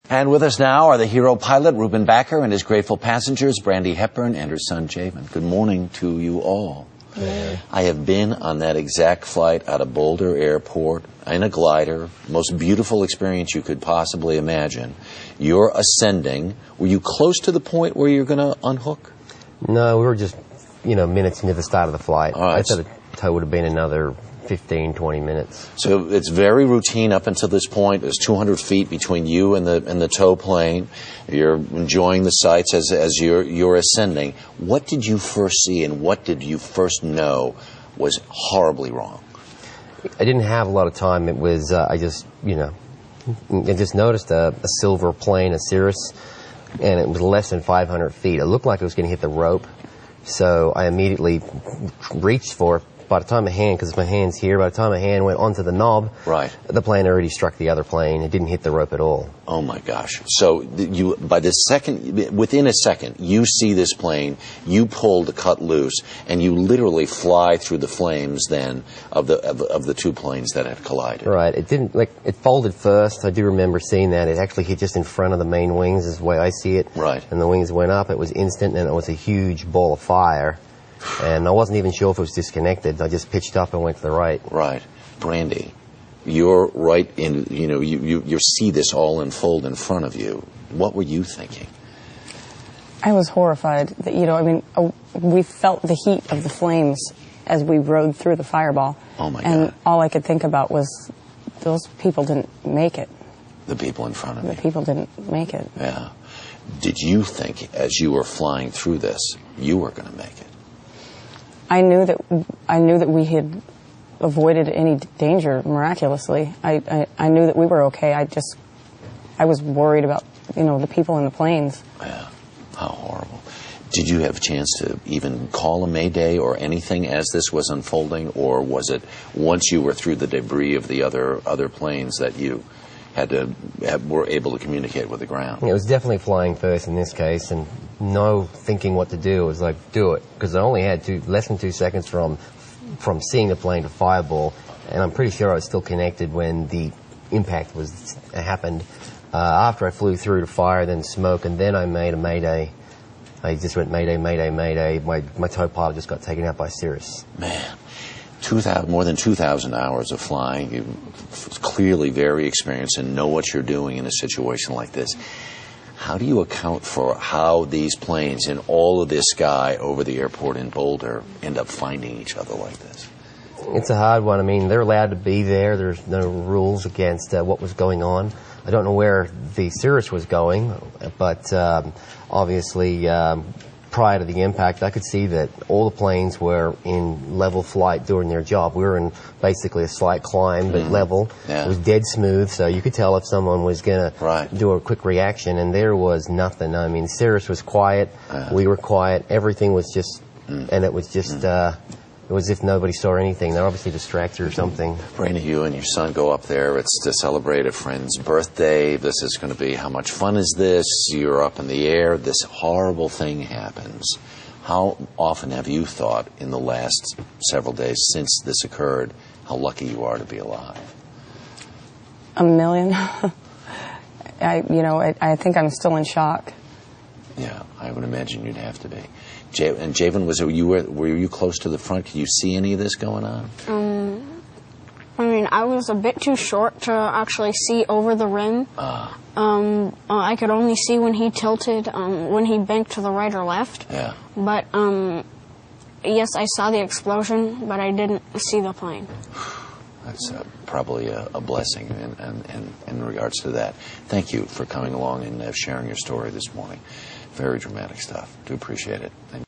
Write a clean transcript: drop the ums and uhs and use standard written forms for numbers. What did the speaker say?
And with us now are the hero pilot, Reuben Backer, and his grateful passengers, Brandy Hepburn and her son, Javen. Good morning to you all. Yeah. I have been on that exact flight out of Boulder Airport in a glider, most beautiful experience you could possibly imagine. You're ascending. Were you close to the point where you're going to unhook? No, we were just, minutes into the start of the flight. All right. I thought the tow would have been another 15, 20 minutes. So it's very routine up until this point. There's 200 feet between you and the tow plane. You're enjoying the sights as you're ascending. What did you first see and what did you first know was horribly wrong? I didn't have a lot of time. It was, I just noticed a silver plane, a Cirrus, and it was less than 500 feet. It looked like it was going to hit the rope, so I immediately reached for it. By the time my hand, because my hand's here, by the time my hand went onto the knob, right, the plane already struck the other plane. It didn't hit the rope at all. Oh my gosh! So within a second, you see this plane. You pull the cut loose, and you literally fly through the flames. Then of the two planes that had collided. Right. It didn't it folded first. I do remember seeing that. It actually hit just in front of the main wings, is the way I see it. Right. And the wings went up. It was instant, and it was a huge ball of fire. And I wasn't even sure if it was disconnected. I just pitched up and went to the right. Right. Brandy, you're right in, you see this all unfold in front of you. What were you thinking? I was horrified that, we felt the heat of the flames as we rode through the fireball. Oh my God. And all I could think about was those people didn't make it. The people in front of me. The people didn't make it. Yeah. Did you think as you were flying through this, you were going to make it? I knew that we had avoided any danger miraculously. I knew that we were okay. I was worried about, the people in the planes. Yeah. How horrible. Did you have a chance to even call a mayday or anything as this was unfolding, or was it once you were through the debris of the other planes that you were able to communicate with the ground? It was definitely flying first in this case, and no thinking what to do. It was like, do it, because I only had less than 2 seconds from seeing the plane to fireball, and I'm pretty sure I was still connected when the impact happened. After I flew through to fire, then smoke, and then I made a mayday. I just went mayday, mayday, mayday. My tow pilot just got taken out by Cirrus. Man. More than 2,000 hours of flying. You're clearly very experienced and know what you're doing in a situation like this. How do you account for how these planes in all of this sky over the airport in Boulder end up finding each other like this? It's a hard one. I mean, they're allowed to be there. There's no rules against what was going on. I don't know where the Cirrus was going, but obviously prior to the impact, I could see that all the planes were in level flight doing their job. We were in basically a slight climb, but level. Yeah. It was dead smooth, so you could tell if someone was going to do a quick reaction, and there was nothing. I mean, Cirrus was quiet, we were quiet, everything was just, and it was just, it was as if nobody saw anything. They're obviously distracted or something. Brandy, you and your son go up there. It's to celebrate a friend's birthday. This is going to be, how much fun is this? You're up in the air. This horrible thing happens. How often have you thought in the last several days since this occurred how lucky you are to be alive? A million. I think I'm still in shock. Yeah, I would imagine you'd have to be. And Javen, were you close to the front? Could you see any of this going on? I was a bit too short to actually see over the rim. I could only see when he tilted, when he banked to the right or left. Yeah. But yes, I saw the explosion, but I didn't see the plane. That's probably a blessing in regards to that. Thank you for coming along and sharing your story this morning. Very dramatic stuff. Do appreciate it. And